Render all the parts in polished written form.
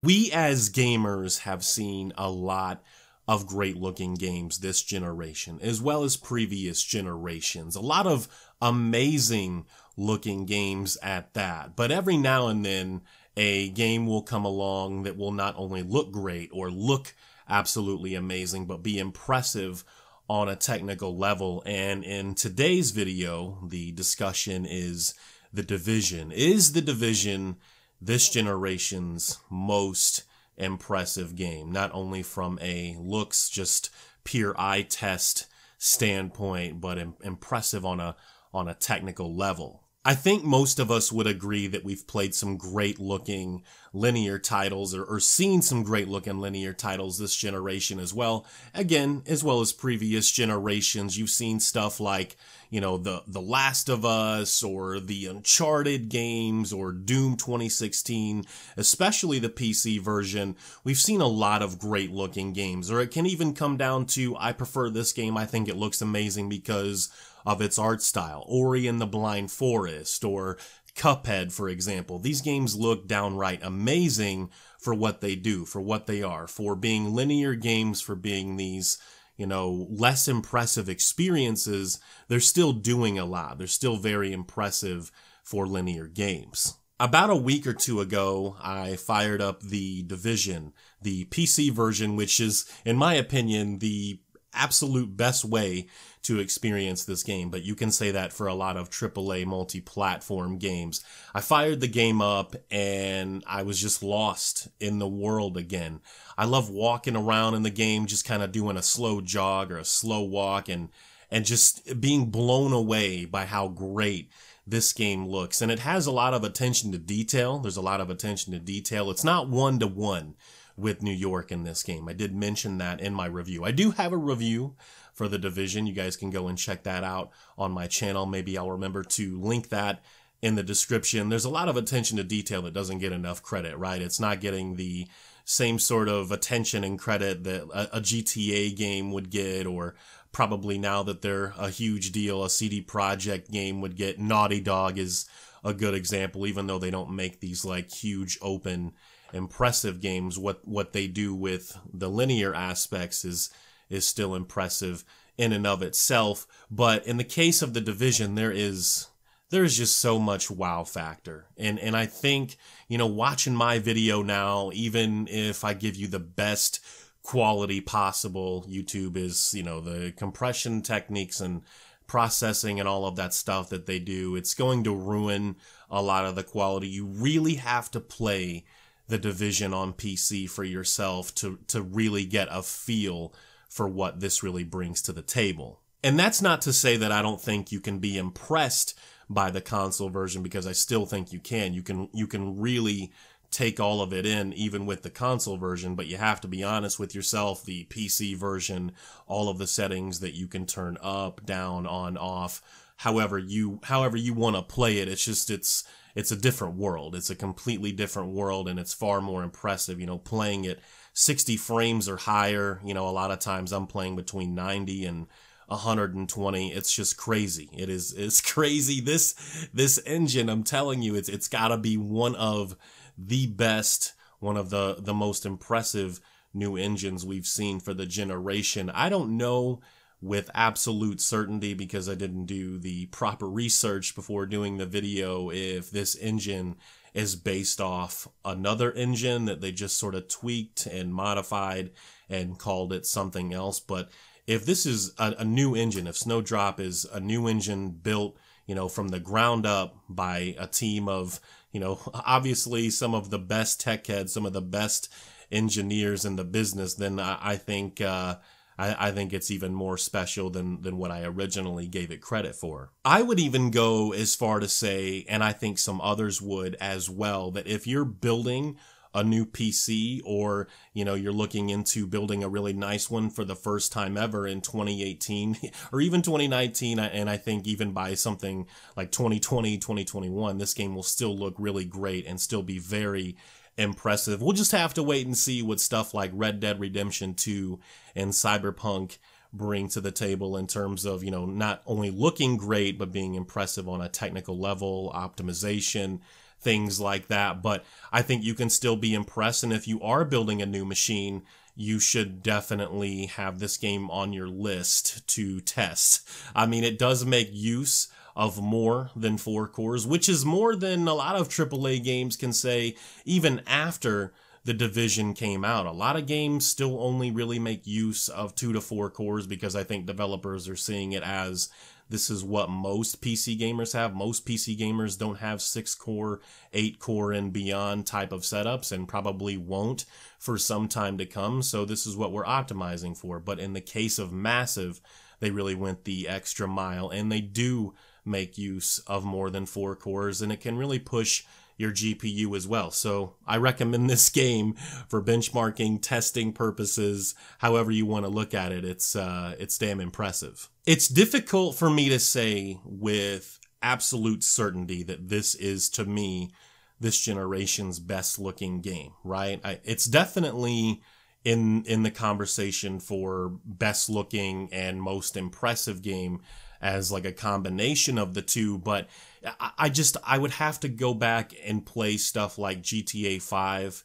We as gamers have seen a lot of great looking games this generation, as well as previous generations. A lot of amazing looking games at that. But every now and then, a game will come along that will not only look great or look absolutely amazing, but be impressive on a technical level. And in today's video, the discussion is The Division. Is The Division this generation's most impressive game? Not only from a looks, just pure eye test standpoint, but impressive on a technical level. I think most of us would agree that we've played some great looking linear titles or seen some great looking linear titles this generation as well. Again, as well as previous generations, you've seen stuff like, you know, the Last of Us or the Uncharted games or Doom 2016, especially the PC version. We've seen a lot of great looking games, or it can even come down to, I prefer this game. I think it looks amazing because of its art style. Ori and the Blind Forest or Cuphead, for example. These games look downright amazing for what they do, for what they are, for being linear games, for being these, you know, less impressive experiences. They're still doing a lot. They're still very impressive for linear games. About a week or two ago, I fired up The Division, the PC version, which is, in my opinion, the absolute best way to experience this game, but you can say that for a lot of AAA multi-platform games. I fired the game up and I was just lost in the world again. I love walking around in the game, just kind of doing a slow jog or a slow walk and just being blown away by how great this game looks. And it has a lot of attention to detail. There's a lot of attention to detail. It's not one-to-one with New York in this game. I did mention that in my review. I do have a review for The Division. You guys can go and check that out on my channel. Maybe I'll remember to link that in the description. There's a lot of attention to detail that doesn't get enough credit, right? It's not getting the same sort of attention and credit that a GTA game would get, or probably now that they're a huge deal, a CD Projekt game would get. Naughty Dog is a good example, even though they don't make these like huge open impressive games. What they do with the linear aspects is still impressive in and of itself. But in the case of The Division, there is just so much wow factor. And I think, you know, watching my video now, even if I give you the best quality possible, YouTube is, you know, the compression techniques and processing and all of that stuff that they do, it's going to ruin a lot of the quality. You really have to play The Division on PC for yourself to really get a feel for what this really brings to the table. And that's not to say that I don't think you can be impressed by the console version, because I still think you can. You can really take all of it in, even with the console version, but you have to be honest with yourself. The PC version, all of the settings that you can turn up, down, on, off, however you want to play it, it's a different world. It's a completely different world, and it's far more impressive. You know, playing at 60 frames or higher, you know, a lot of times I'm playing between 90 and 120. It's just crazy. It's crazy. This engine, I'm telling you, it's got to be one of the best, one of the most impressive new engines we've seen for the generation. I don't know with absolute certainty, because I didn't do the proper research before doing the video, if this engine is based off another engine that they just sort of tweaked and modified and called it something else. But if this is a new engine, if Snowdrop is a new engine built, you know, from the ground up by a team of, you know, obviously some of the best tech heads, some of the best engineers in the business, then I think it's even more special than what I originally gave it credit for. I would even go as far to say, and I think some others would as well, that if you're building a new PC, or, you know, you're looking into building a really nice one for the first time ever in 2018 or even 2019, and I think even by something like 2020, 2021, this game will still look really great and still be very impressive. We'll just have to wait and see what stuff like Red Dead Redemption 2 and Cyberpunk bring to the table in terms of, you know, not only looking great, but being impressive on a technical level, optimization, things like that. But I think you can still be impressed. And if you are building a new machine, you should definitely have this game on your list to test. I mean, it does make use of more than 4 cores, which is more than a lot of AAA games can say even after The Division came out. A lot of games still only really make use of 2 to 4 cores because I think developers are seeing it as this is what most PC gamers have. Most PC gamers don't have 6-core, 8-core, and beyond type of setups, and probably won't for some time to come. So this is what we're optimizing for. But in the case of Massive, they really went the extra mile, and they do make use of more than 4 cores, and it can really push your GPU as well. So I recommend this game for benchmarking, testing purposes, however you want to look at it. It's damn impressive. It's difficult for me to say with absolute certainty that this is, to me, this generation's best looking game, right? It's definitely in the conversation for best looking and most impressive game as like a combination of the two, but I would have to go back and play stuff like GTA 5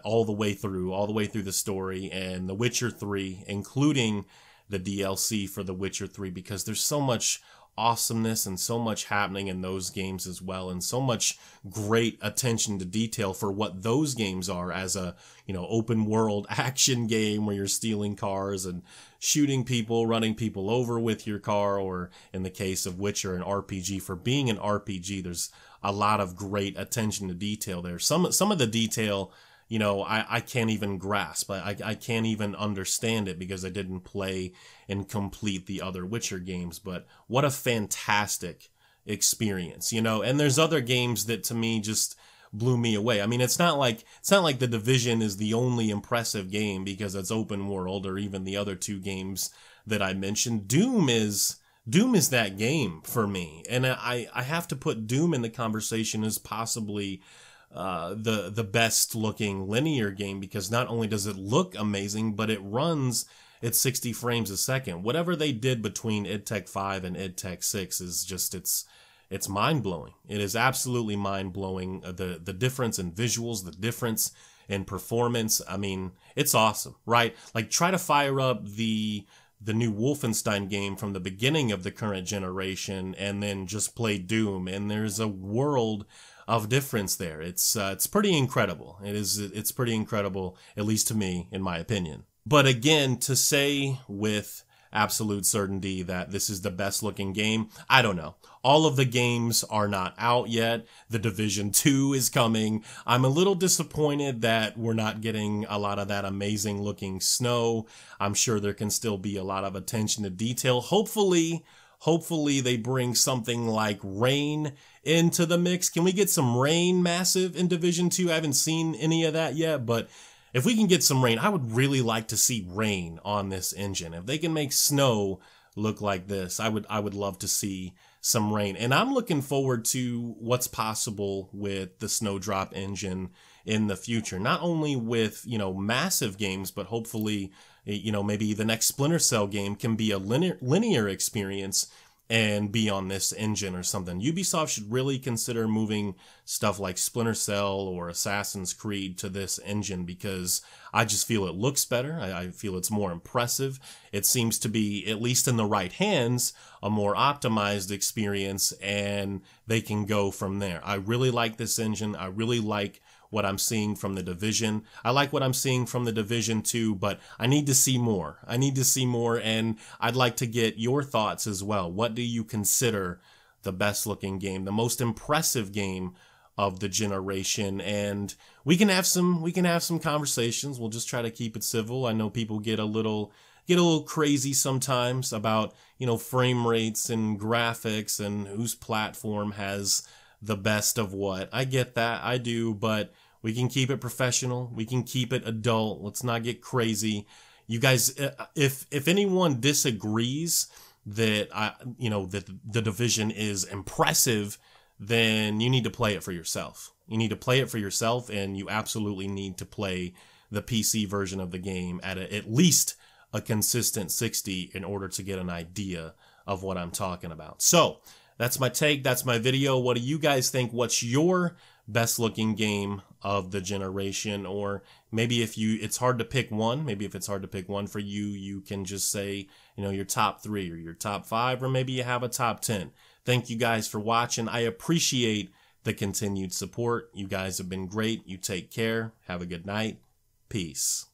all the way through the story, and The Witcher 3, including the DLC for The Witcher 3, because there's so much awesomeness and so much happening in those games as well, and so much great attention to detail for what those games are as a, open world action game where you're stealing cars and shooting people, running people over with your car, or in the case of Witcher, an RPG. For being an RPG, there's a lot of great attention to detail there. Some of the detail, I can't even grasp. I can't even understand it because I didn't play and complete the other Witcher games. But what a fantastic experience, And there's other games that to me just blew me away. I mean, it's not like The Division is the only impressive game because it's open world, or even the other 2 games that I mentioned. Doom is that game for me, and I have to put Doom in the conversation as possibly the best looking linear game, because not only does it look amazing, but it runs at 60 frames a second. Whatever they did between id Tech 5 and id Tech 6 is just, it's mind-blowing. It is absolutely mind-blowing. The difference in visuals, the difference in performance. I mean, it's awesome, right? Like, try to fire up the new Wolfenstein game from the beginning of the current generation and then just play Doom, and there's a world of difference there. It's pretty incredible. It's pretty incredible, at least to me, in my opinion. But again, to say with absolute certainty that this is the best looking game, I don't know. All of the games are not out yet. The Division 2 is coming. I'm a little disappointed that we're not getting a lot of that amazing looking snow. I'm sure there can still be a lot of attention to detail. Hopefully they bring something like rain into the mix. Can we get some rain Massive in Division 2? I haven't seen any of that yet, but if we can get some rain, I would really like to see rain on this engine. If they can make snow look like this, I would love to see some rain. And I'm looking forward to what's possible with the Snowdrop engine in the future. Not only with, Massive games, but hopefully, maybe the next Splinter Cell game can be a linear experience and be on this engine or something. Ubisoft should really consider moving stuff like Splinter Cell or Assassin's Creed to this engine, because I just feel it looks better. I feel it's more impressive. It seems to be, at least in the right hands, a more optimized experience, and they can go from there. I really like this engine. I really like what I'm seeing from The Division. I like what I'm seeing from The Division 2, but I need to see more. And I'd like to get your thoughts as well. What do you consider the best looking game, the most impressive game of the generation? And we can have some conversations. We'll just try to keep it civil. I know people get a little crazy sometimes about, frame rates and graphics and whose platform has the best of what. I get that. I do, but we can keep it professional. We can keep it adult. Let's not get crazy. You guys, if anyone disagrees that that The Division is impressive, then you need to play it for yourself. You need to play it for yourself, and you absolutely need to play the PC version of the game at least a consistent 60 in order to get an idea of what I'm talking about. So that's my take. That's my video. What do you guys think? What's your best looking game of the generation. Or maybe if it's hard to pick one, maybe if it's hard to pick one for you, you can just say, your top 3 or your top 5, or maybe you have a top 10. Thank you guys for watching. I appreciate the continued support. You guys have been great. You take care. Have a good night. Peace.